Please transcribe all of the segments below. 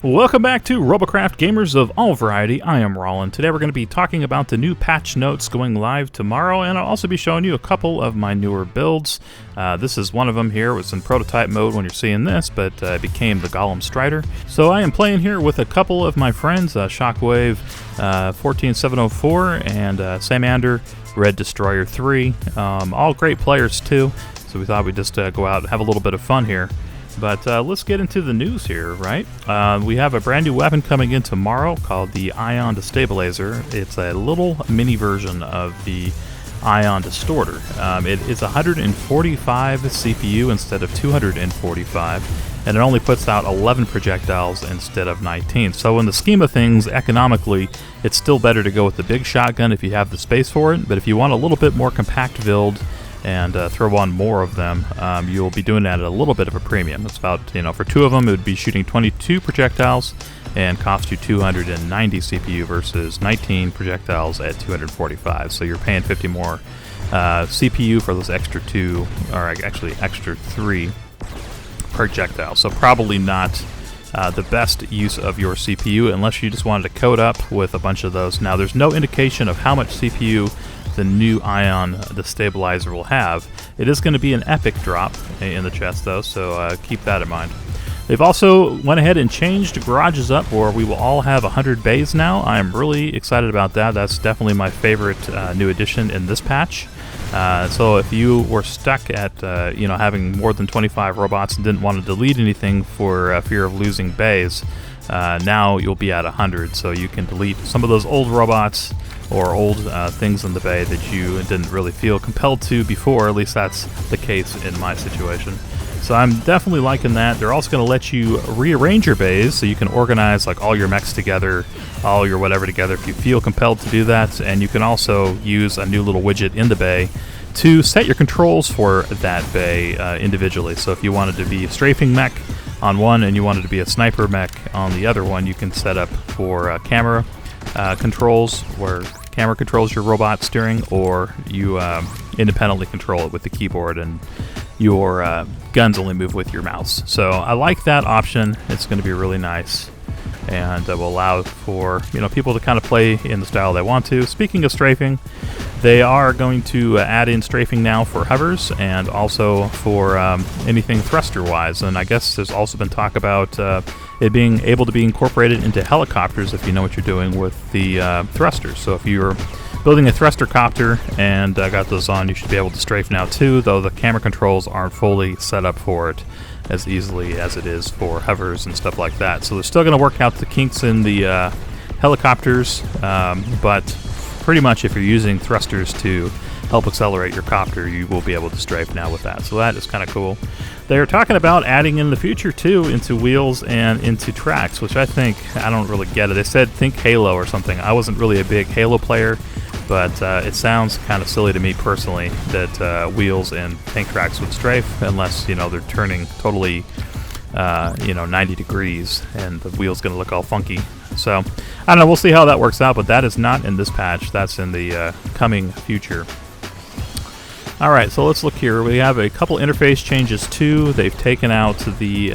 Welcome back to Robocraft, gamers of all variety. I am Roland. Today we're going to be talking about the new patch notes going live tomorrow, and I'll also be showing you a couple of my newer builds. This is one of them here. It was in prototype mode when you're seeing this, but it became the Golem Strider. So I am playing here with a couple of my friends, Shockwave 14704 and Samander Red Destroyer 3. All great players too, so we thought we'd just go out and have a little bit of fun here. But let's get into the news here, right? We have a brand new weapon coming in tomorrow called the Ion Destabilizer. It's a little mini version of the Ion Distorter. It's 145 CPU instead of 245, and it only puts out 11 projectiles instead of 19. So in the scheme of things, economically, it's still better to go with the big shotgun if you have the space for it. But if you want a little bit more compact build and throw on more of them, you'll be doing that at a little bit of a premium. It's about, for two of them, it would be shooting 22 projectiles and cost you 290 CPU versus 19 projectiles at 245. So you're paying 50 more CPU for those extra two, or actually extra 3 projectiles. So probably not the best use of your CPU unless you just wanted to code up with a bunch of those. Now, there's no indication of how much CPU the new Ion Destabilizer will have. It is going to be an epic drop in the chest though, so keep that in mind. They've also went ahead and changed garages up, where we will all have 100 bays now. I am really excited about that. That's definitely my favorite new addition in this patch. So if you were stuck at having more than 25 robots and didn't want to delete anything for fear of losing bays, now you'll be at 100, so you can delete some of those old robots or old things in the bay that you didn't really feel compelled to before. At least that's the case in my situation. So I'm definitely liking that. They're also going to let you rearrange your bays, so you can organize like all your mechs together, all your whatever together if you feel compelled to do that. And you can also use a new little widget in the bay to set your controls for that bay individually. So if you wanted to be a strafing mech on one and you wanted to be a sniper mech on the other one, you can set up for camera controls, where camera controls your robot steering, or you independently control it with the keyboard, and your guns only move with your mouse. So I like that option. It's going to be really nice, and will allow for people to kind of play in the style they want to. Speaking of strafing, they are going to add in strafing now for hovers and also for anything thruster-wise. And I guess there's also been talk about it being able to be incorporated into helicopters if you know what you're doing with the thrusters. So if you're building a thruster copter and got those on, you should be able to strafe now too, though the camera controls aren't fully set up for it as easily as it is for hovers and stuff like that. So they're still going to work out the kinks in the helicopters, but pretty much if you're using thrusters to help accelerate your copter, you will be able to strafe now with that. So that is kind of cool. They're talking about adding in the future too into wheels and into tracks, which I don't really get it. They said think Halo or something. I wasn't really a big Halo player, but it sounds kind of silly to me personally that wheels and tank tracks would strafe unless they're turning totally 90 degrees and the wheel's going to look all funky. So I don't know, we'll see how that works out, but that is not in this patch. That's in the coming future. Alright, so let's look here. We have a couple interface changes too. They've taken out the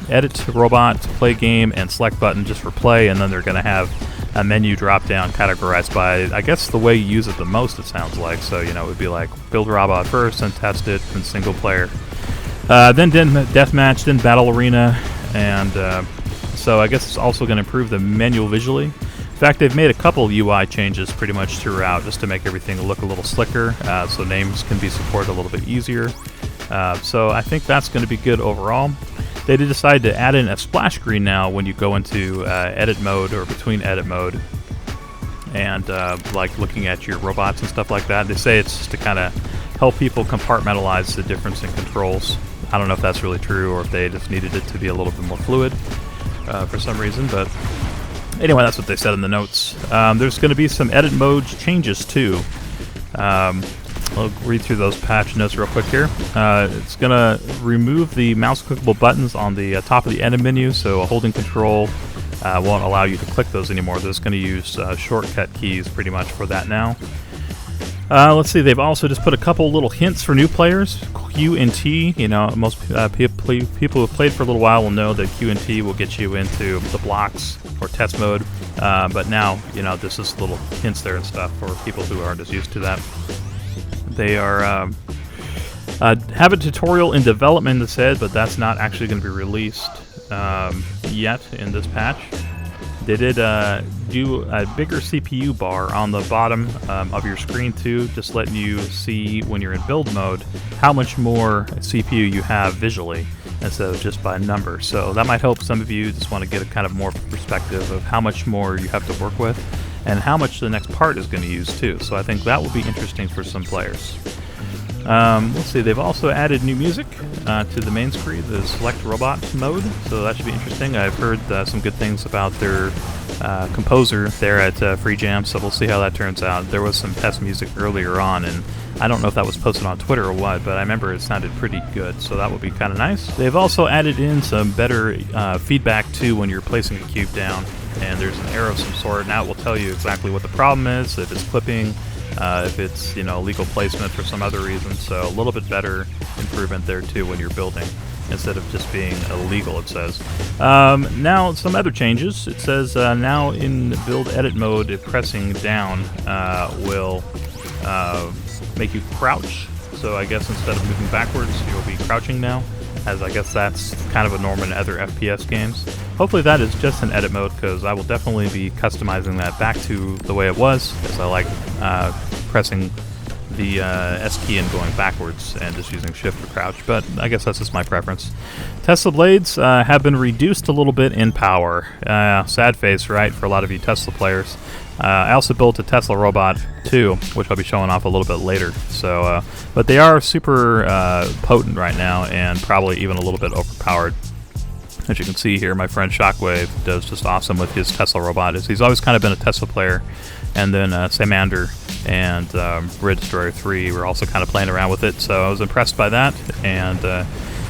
edit robot, play game, and select button just for play, and then they're going to have a menu drop down categorized by, I guess, the way you use it the most, it sounds like. So, it would be like build robot first, then test it, then single player, then deathmatch, then battle arena, and so I guess it's also going to improve the menu visually. In fact, they've made a couple UI changes pretty much throughout just to make everything look a little slicker, so names can be supported a little bit easier. So I think that's going to be good overall. They did decide to add in a splash screen now when you go into edit mode or between edit mode and like looking at your robots and stuff like that. They say it's just to kind of help people compartmentalize the difference in controls. I don't know if that's really true or if they just needed it to be a little bit more fluid for some reason, but anyway, that's what they said in the notes. There's going to be some edit mode changes too. I'll read through those patch notes real quick here. It's going to remove the mouse clickable buttons on the top of the edit menu, so holding control won't allow you to click those anymore. They're just going to use shortcut keys pretty much for that now. Let's see. They've also just put a couple little hints for new players. Q and T. You know, most people who've played for a little while will know that Q and T will get you into the blocks or test mode. But now, you know, this is little hints there and stuff for people who aren't as used to that. They are have a tutorial in development, it said, but that's not actually going to be released yet in this patch. They did do a bigger CPU bar on the bottom of your screen too, just letting you see when you're in build mode how much more CPU you have visually instead of just by number. So that might help some of you just want to get a kind of more perspective of how much more you have to work with and how much the next part is going to use too. So I think that will be interesting for some players. Let's see, they've also added new music to the main screen, the Select Robot mode, so that should be interesting. I've heard some good things about their composer there at Free Jam, so we'll see how that turns out. There was some test music earlier on, and I don't know if that was posted on Twitter or what, but I remember it sounded pretty good, so that would be kind of nice. They've also added in some better feedback too when you're placing a cube down, and there's an arrow of some sort. Now it will tell you exactly what the problem is, if it's clipping, if it's, you know, legal placement for some other reason. So a little bit better improvement there too when you're building instead of just being illegal, it says. Now some other changes. It says now in build edit mode, if pressing down will make you crouch. So I guess instead of moving backwards, you'll be crouching now, as I guess that's kind of a norm in other FPS games. Hopefully that is just an edit mode, because I will definitely be customizing that back to the way it was, because I like pressing the S key and going backwards and just using shift to crouch, but I guess that's just my preference. Tesla blades have been reduced a little bit in power. Sad face, right, for a lot of you Tesla players. I also built a Tesla robot too, which I'll be showing off a little bit later. So, but they are super potent right now and probably even a little bit overpowered. As you can see here, my friend Shockwave does just awesome with his Tesla robot. He's always kind of been a Tesla player, and then Samander and Red Destroyer 3 were also kind of playing around with it. So I was impressed by that, and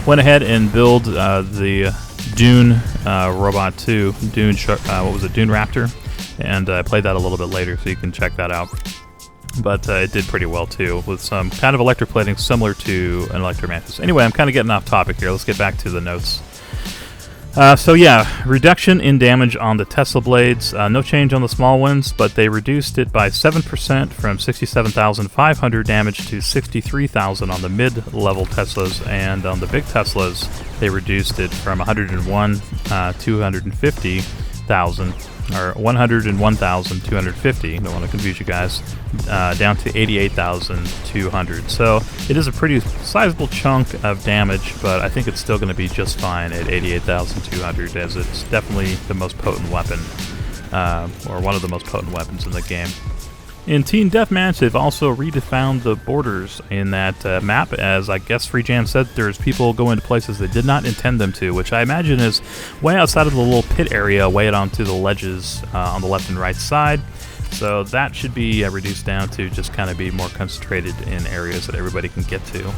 went ahead and built the Dune robot 2, Dune Raptor, and I played that a little bit later, so you can check that out. But it did pretty well too, with some kind of electroplating similar to an Electromantis. Anyway, I'm kind of getting off topic here. Let's get back to the notes. So yeah, reduction in damage on the Tesla blades. No change on the small ones, but they reduced it by 7% from 67,500 damage to 63,000 on the mid-level Teslas, and on the big Teslas, they reduced it from 101,250,000, or 101,250, don't want to confuse you guys, down to 88,200. So it is a pretty sizable chunk of damage, but I think it's still going to be just fine at 88,200, as it's definitely the most potent weapon, or one of the most potent weapons in the game. In Team Deathmatch, they've also redefined the borders in that map, as I guess Free Jam said there's people going to places they did not intend them to, which I imagine is way outside of the little pit area, way out onto the ledges on the left and right side. So that should be reduced down to just kind of be more concentrated in areas that everybody can get to.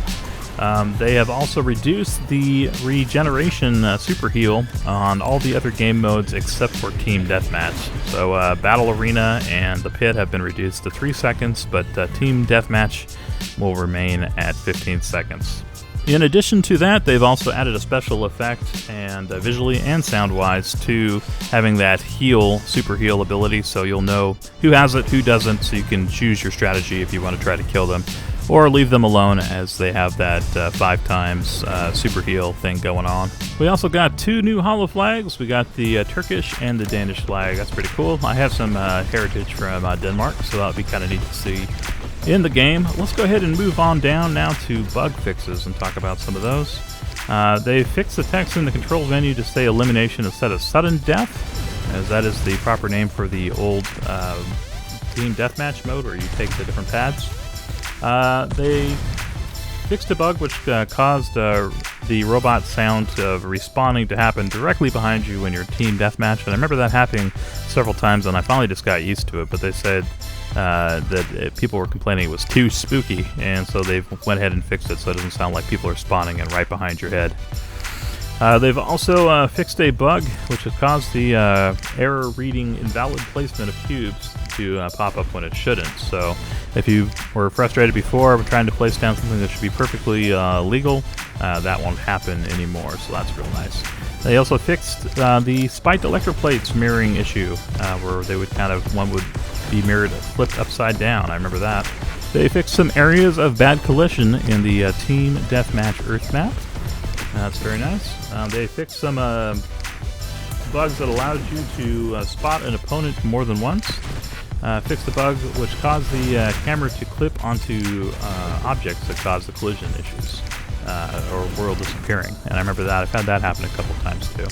They have also reduced the regeneration super heal on all the other game modes except for Team Deathmatch. So Battle Arena and the Pit have been reduced to 3 seconds, but Team Deathmatch will remain at 15 seconds. In addition to that, they've also added a special effect, and visually and sound-wise, to having that heal, super heal ability, so you'll know who has it, who doesn't, so you can choose your strategy if you want to try to kill them, or leave them alone, as they have that 5 times super heal thing going on. We also got 2 new holo flags. We got the Turkish and the Danish flag. That's pretty cool. I have some heritage from Denmark, so that'll be kind of neat to see in the game. Let's go ahead and move on down now to bug fixes and talk about some of those. They fixed the text in the control menu to say elimination instead of sudden death, as that is the proper name for the old Team Deathmatch mode where you take the different pads. They fixed a bug which caused the robot sound of respawning to happen directly behind you when you're Team Deathmatch, and I remember that happening several times, and I finally just got used to it, but they said that people were complaining it was too spooky, and so they went ahead and fixed it so it doesn't sound like people are spawning in right behind your head. They've also fixed a bug which has caused the error reading invalid placement of cubes. to pop up when it shouldn't. So if you were frustrated before trying to place down something that should be perfectly legal, that won't happen anymore, so that's real nice. They also fixed the spiked electroplates mirroring issue, where they would one would be mirrored flipped upside down. I remember that. They fixed some areas of bad collision in the Team Deathmatch Earth map. That's very nice. They fixed some bugs that allowed you to spot an opponent more than once. Fixed the bug which caused the camera to clip onto objects that caused the collision issues. Or world disappearing, and I remember that. I've had that happen a couple times too.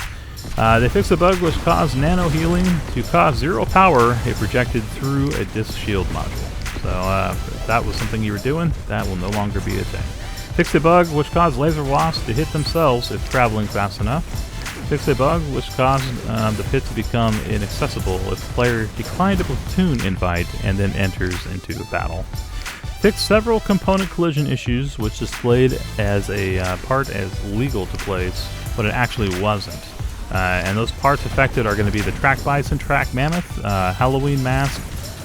They fixed a bug which caused nano healing to cause 0 power if projected through a disc shield module. So if that was something you were doing, that will no longer be a thing. Fixed a bug which caused laser wasps to hit themselves if traveling fast enough. Fixed a bug which caused the pit to become inaccessible if the player declined a platoon invite and then enters into a battle. Fixed several component collision issues which displayed as a part as legal to place, but it actually wasn't. And those parts affected are going to be the Track Bison, Track Mammoth, Halloween Mask,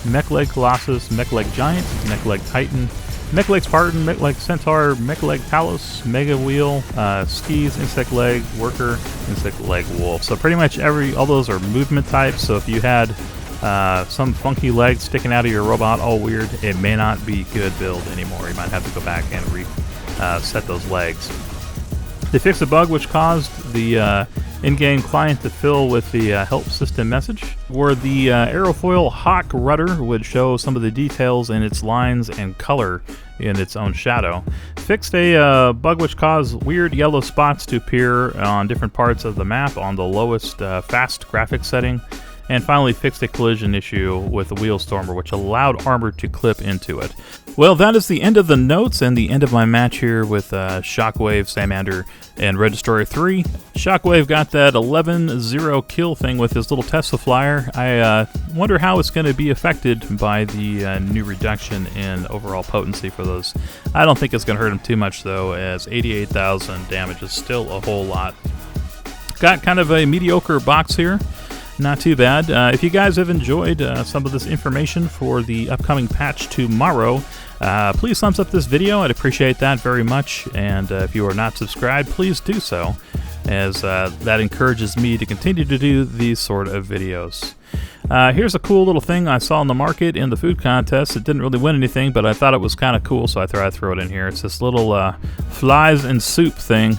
Mech Leg Colossus, Mech Leg Giant, Mech Leg Titan, Mech Leg Spartan, Mech Leg Centaur, Mech Leg Talos, Mega Wheel, Skis, Insect Leg, Worker, Insect Leg Wolf. So pretty much all those are movement types, so if you had some funky leg sticking out of your robot, all weird, it may not be good build anymore. You might have to go back and reset those legs. They fixed a bug which caused the in-game client to fill with the help system message, where the aerofoil Hawk rudder would show some of the details in its lines and color in its own shadow. Fixed a bug which caused weird yellow spots to appear on different parts of the map on the lowest fast graphics setting. And finally fixed a collision issue with the Wheel Stormer, which allowed armor to clip into it. Well, that is the end of the notes and the end of my match here with Shockwave, Samander, and Red Destroyer 3. Shockwave got that 11-0 kill thing with his little Tesla flyer. I wonder how it's going to be affected by the new reduction in overall potency for those. I don't think it's going to hurt him too much, though, as 88,000 damage is still a whole lot. Got kind of a mediocre box here. Not too bad. If you guys have enjoyed some of this information for the upcoming patch tomorrow, please thumbs up this video. I'd appreciate that very much. And if you are not subscribed, please do so, as that encourages me to continue to do these sort of videos. Here's a cool little thing I saw in the market in the food contest. It didn't really win anything, but I thought it was kind of cool, so I thought I'd throw it in here. It's this little flies and soup thing.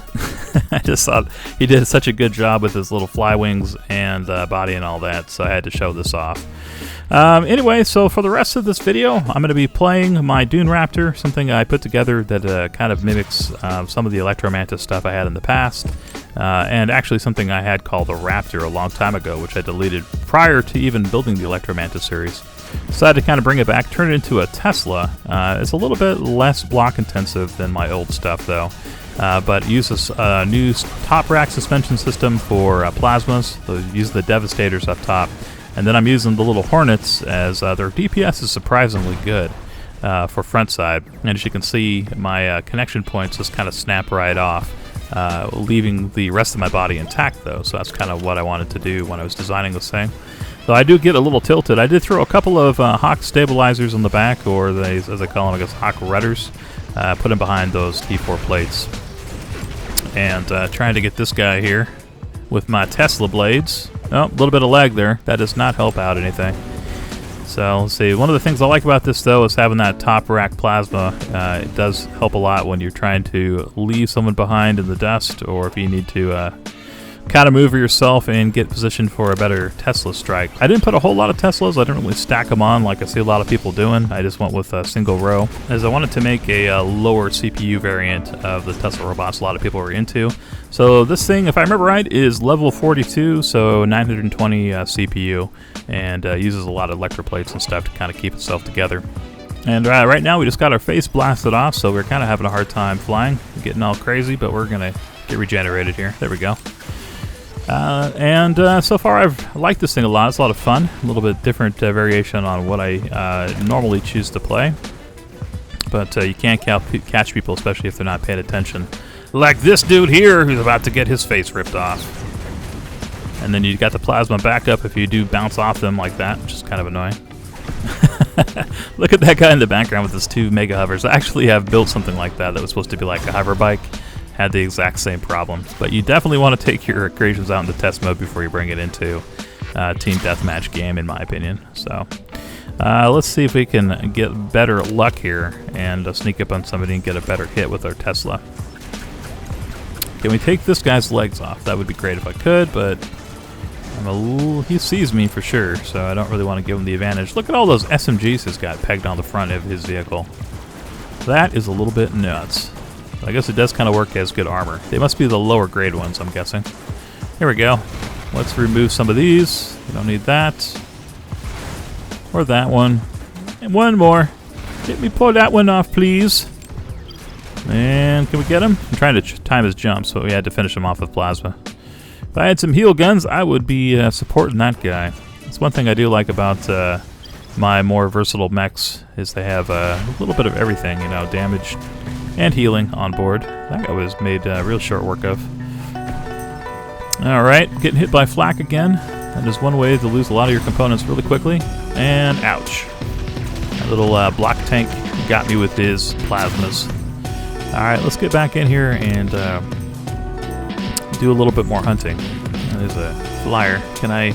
I just thought he did such a good job with his little fly wings and body and all that, so I had to show this off. Anyway, so for the rest of this video, I'm going to be playing my Dune Raptor, something I put together that kind of mimics some of the Electromantis stuff I had in the past, and actually something I had called the Raptor a long time ago, which I deleted prior to even building the Electromantis series. Decided to kind of bring it back, turn it into a Tesla. It's a little bit less block intensive than my old stuff, though. But uses a new top rack suspension system for plasmas. So use the Devastators up top. And then I'm using the little Hornets, as their DPS is surprisingly good for front side. And as you can see, my connection points just kind of snap right off, leaving the rest of my body intact, though. So that's kind of what I wanted to do when I was designing this thing. So I do get a little tilted. I did throw a couple of Hawk stabilizers on the back, or as I call them, I guess, Hawk rudders. Put them behind those T4 plates. And trying to get this guy here with my Tesla blades. Oh, a little bit of lag there. That does not help out anything. So let's see. One of the things I like about this, though, is having that top rack plasma. It does help a lot when you're trying to leave someone behind in the dust, or if you need to kind of move yourself and get positioned for a better Tesla strike. I didn't put a whole lot of Teslas. I didn't really stack them on like I see a lot of people doing. I just went with a single row, as I wanted to make a lower CPU variant of the Tesla robots a lot of people were into. So this thing, if I remember right, is level 42, so 920 CPU, and uses a lot of electroplates and stuff to kind of keep itself together. And right now we just got our face blasted off, so we're kind of having a hard time flying, getting all crazy, but we're going to get regenerated here. There we go. So far I've liked this thing a lot. It's a lot of fun. A little bit different variation on what I normally choose to play. But you can't catch people, especially if they're not paying attention. Like this dude here, who's about to get his face ripped off. And then you got the plasma backup if you do bounce off them like that, which is kind of annoying. Look at that guy in the background with his 2 mega hovers. I actually have built something like that was supposed to be like a hover bike. Had the exact same problem. But you definitely want to take your creations out into test mode before you bring it into team deathmatch game, in my opinion. So let's see if we can get better luck here and sneak up on somebody and get a better hit with our Tesla. Can we take this guy's legs off? That would be great if I could, but he sees me for sure, so I don't really want to give him the advantage. Look at all those SMGs he's got pegged on the front of his vehicle. That is a little bit nuts. I guess it does kind of work as good armor. They must be the lower grade ones, I'm guessing. Here we go. Let's remove some of these. We don't need that. Or that one. And one more. Let me pull that one off, please. And can we get him? I'm trying to time his jump, so we had to finish him off with plasma. If I had some heal guns, I would be supporting that guy. That's one thing I do like about my more versatile mechs, is they have a little bit of everything, you know, damage and healing on board. That guy was made real short work of. Alright, getting hit by flak again. That is one way to lose a lot of your components really quickly. And ouch. That little block tank got me with his plasmas. Alright, let's get back in here and do a little bit more hunting. There's a flyer. I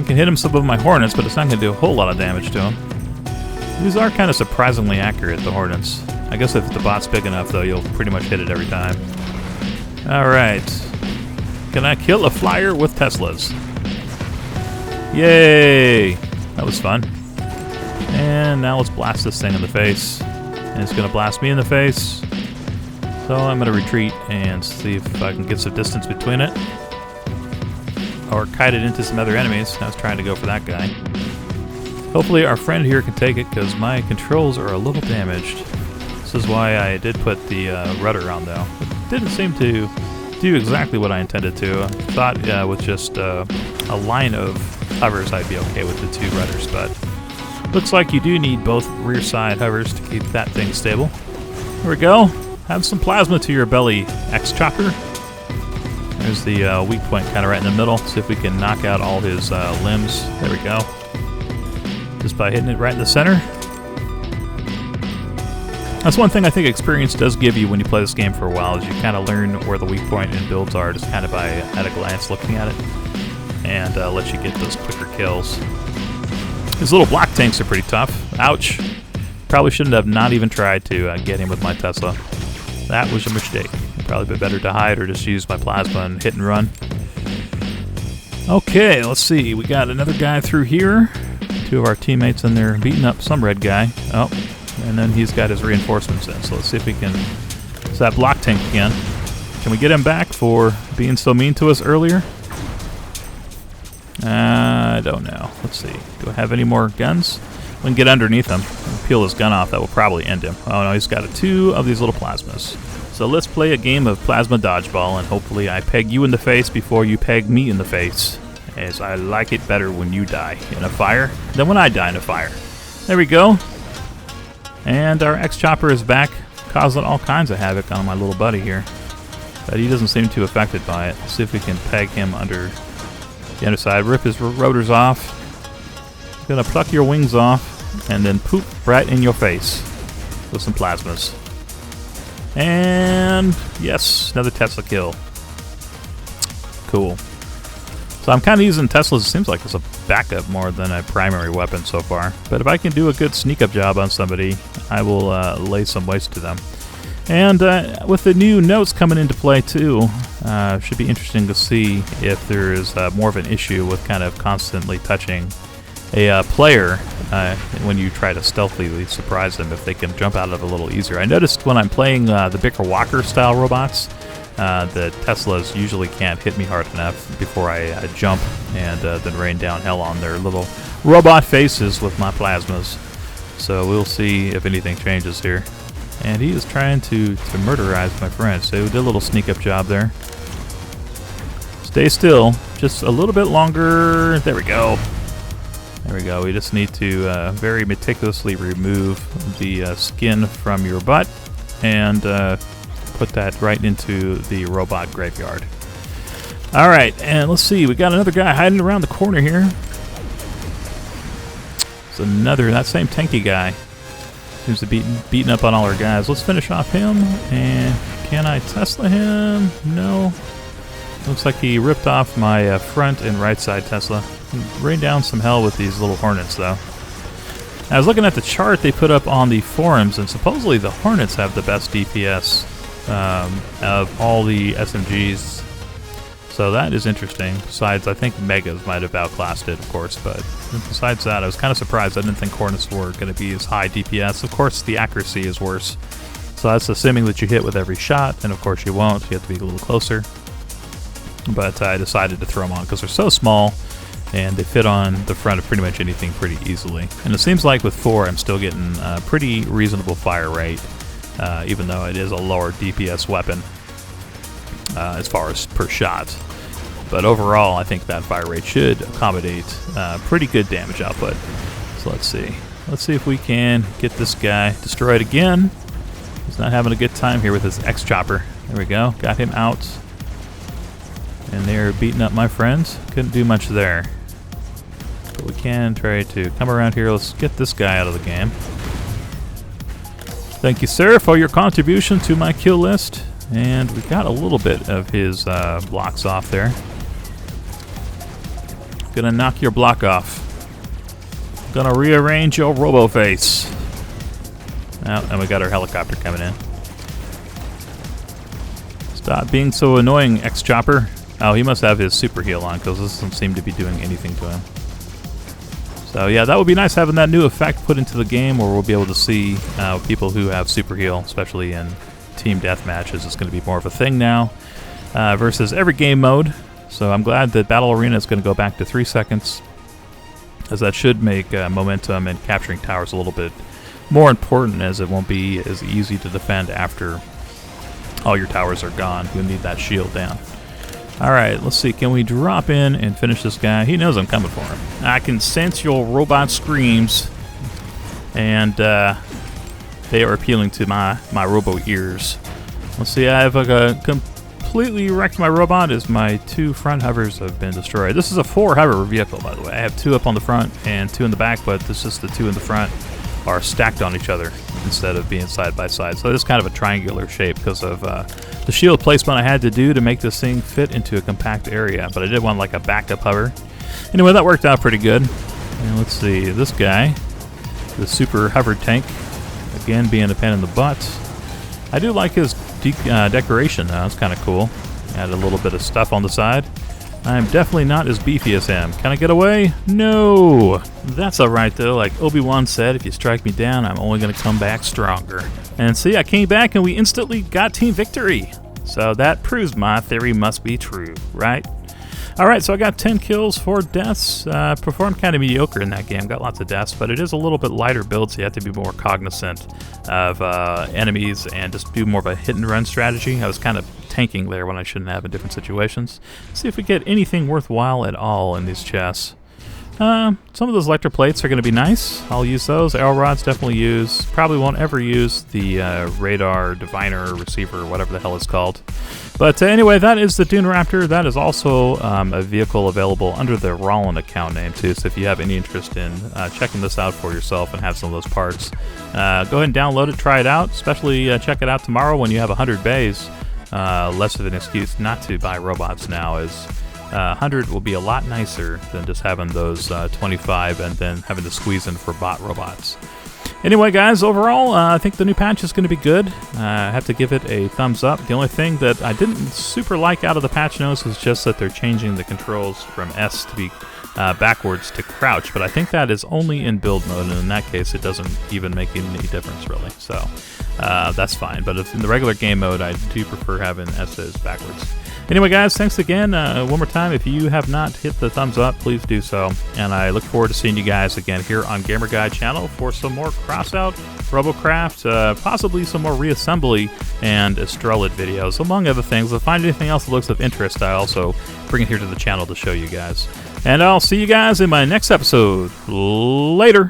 can hit him some of my hornets, but it's not going to do a whole lot of damage to him. These are kind of surprisingly accurate, the hornets. I guess if the bot's big enough, though, you'll pretty much hit it every time. Alright. Can I kill a flyer with Teslas? Yay! That was fun. And now let's blast this thing in the face. And it's going to blast me in the face. So I'm going to retreat and see if I can get some distance between it. Or kite it into some other enemies. I was trying to go for that guy. Hopefully our friend here can take it, because my controls are a little damaged. This is why I did put the rudder on, though. It didn't seem to do exactly what I intended to. I thought with just a line of hovers I'd be okay with the 2 rudders, but looks like you do need both rear side hovers to keep that thing stable. There we go. Have some plasma to your belly, X-Chopper. There's the weak point kind of right in the middle. See if we can knock out all his limbs. There we go. Just by hitting it right in the center. That's one thing I think experience does give you when you play this game for a while, is you kind of learn where the weak point in builds are, just kind of by at a glance looking at it, and let you get those quicker kills. These little block tanks are pretty tough. Ouch. Probably shouldn't have not even tried to get him with my Tesla. That was a mistake. It'd probably be better to hide or just use my plasma and hit and run. Okay, let's see. We got another guy through here. 2 of our teammates in there beating up some red guy. Oh, and then he's got his reinforcements in. So let's see if we can... It's that block tank again. Can we get him back for being so mean to us earlier? I don't know. Let's see. Do I have any more guns? We can get underneath him and peel his gun off. That will probably end him. Oh no, he's got 2 of these little plasmas. So let's play a game of plasma dodgeball, and hopefully I peg you in the face before you peg me in the face, as I like it better when you die in a fire than when I die in a fire. There we go. And our X-Chopper is back, causing all kinds of havoc on my little buddy here. But he doesn't seem too affected by it. Let's see if we can peg him under the underside. Rip his rotors off. Gonna pluck your wings off, and then poop right in your face with some plasmas. And yes, another Tesla kill. Cool. So I'm kind of using Teslas, it seems like, as a backup more than a primary weapon so far. But if I can do a good sneak up job on somebody, I will lay some waste to them. And with the new notes coming into play too, should be interesting to see if there is more of an issue with kind of constantly touching a player when you try to stealthily surprise them, if they can jump out of it a little easier. I noticed when I'm playing the Bicker Walker style robots, the Teslas usually can't hit me hard enough before I jump and then rain down hell on their little robot faces with my plasmas. So we'll see if anything changes here. And he is trying to murderize my friend, so he did a little sneak up job there. Stay still, just a little bit longer. There we go. There we go. We just need to very meticulously remove the skin from your butt and put that right into the robot graveyard. Alright, and let's see. We got another guy hiding around the corner here. that same tanky guy. Seems to be beating up on all our guys. Let's finish off him. And can I Tesla him? No. Looks like he ripped off my front and right side Tesla. Rained down some hell with these little Hornets, though. I was looking at the chart they put up on the forums, and supposedly the Hornets have the best DPS of all the SMGs. So that is interesting. Besides, I think Megas might have outclassed it, of course. But besides that, I was kind of surprised. I didn't think Hornets were going to be as high DPS. Of course, the accuracy is worse. So that's assuming that you hit with every shot, and of course you won't. You have to be a little closer. But I decided to throw them on because they're so small, and they fit on the front of pretty much anything pretty easily. And it seems like with 4, I'm still getting a pretty reasonable fire rate, even though it is a lower DPS weapon as far as per shot. But overall, I think that fire rate should accommodate pretty good damage output. So let's see. Let's see if we can get this guy destroyed again. He's not having a good time here with his X-Chopper. There we go. Got him out. And they're beating up my friends. Couldn't do much there. But we can try to come around here. Let's get this guy out of the game. Thank you, sir, for your contribution to my kill list. And we got a little bit of his blocks off there. Gonna knock your block off. Gonna rearrange your robo face. Oh, and we got our helicopter coming in. Stop being so annoying, X-Chopper. Oh, he must have his super heal on because this doesn't seem to be doing anything to him. So yeah, that would be nice having that new effect put into the game where we'll be able to see people who have super heal, especially in team deathmatches. It's going to be more of a thing now versus every game mode. So I'm glad that Battle Arena is going to go back to 3 seconds, as that should make momentum and capturing towers a little bit more important, as it won't be as easy to defend after all your towers are gone. You'll need that shield down. Alright, let's see. Can we drop in and finish this guy? He knows I'm coming for him. I can sense your robot screams, and they are appealing to my robo ears. Let's see. I have completely wrecked my robot as my 2 front hovers have been destroyed. This is a 4 hover vehicle, by the way. I have 2 up on the front and 2 in the back, but this is the 2 in the front are stacked on each other instead of being side by side. So it's kind of a triangular shape because of the shield placement I had to do to make this thing fit into a compact area. But I did want like a backup hover. Anyway, that worked out pretty good. And let's see, this guy, the super hover tank, again being a pain in the butt. I do like his decoration though. It's kind of cool. Add a little bit of stuff on the side. I'm definitely not as beefy as him. Can I get away? No! That's alright though. Like Obi-Wan said, if you strike me down, I'm only going to come back stronger. And see, I came back and we instantly got team victory. So that proves my theory must be true, right? Alright, so I got 10 kills, 4 deaths. Performed kind of mediocre in that game. Got lots of deaths, but it is a little bit lighter build, so you have to be more cognizant of enemies and just do more of a hit and run strategy. I was kind of tanking there when I shouldn't have in different situations. See if we get anything worthwhile at all in these chests. Some of those electro plates are going to be nice. I'll use those. Arrow rods definitely use. Probably won't ever use the radar diviner receiver, whatever the hell it's called. But anyway, that is the Dune Raptor. That is also a vehicle available under the Rollin account name too. So if you have any interest in checking this out for yourself and have some of those parts, go ahead and download it, try it out. Especially check it out tomorrow when you have 100 bays. Less of an excuse not to buy robots now, as 100 will be a lot nicer than just having those 25 and then having to squeeze in for bot robots. Anyway, guys, overall, I think the new patch is going to be good. I have to give it a thumbs up. The only thing that I didn't super like out of the patch notes is just that they're changing the controls from S to be backwards to crouch, but I think that is only in build mode, and in that case it doesn't even make any difference really, so that's fine. But if in the regular game mode, I do prefer having S's backwards. Anyway, guys, thanks again. One more time, if you have not hit the thumbs up, please do so, and I look forward to seeing you guys again here on Gamer Guide channel for some more crossout, Robocraft, possibly some more reassembly and Astrolid videos, among other things. If I find anything else that looks of interest, I also bring it here to the channel to show you guys. And I'll see you guys in my next episode. Later.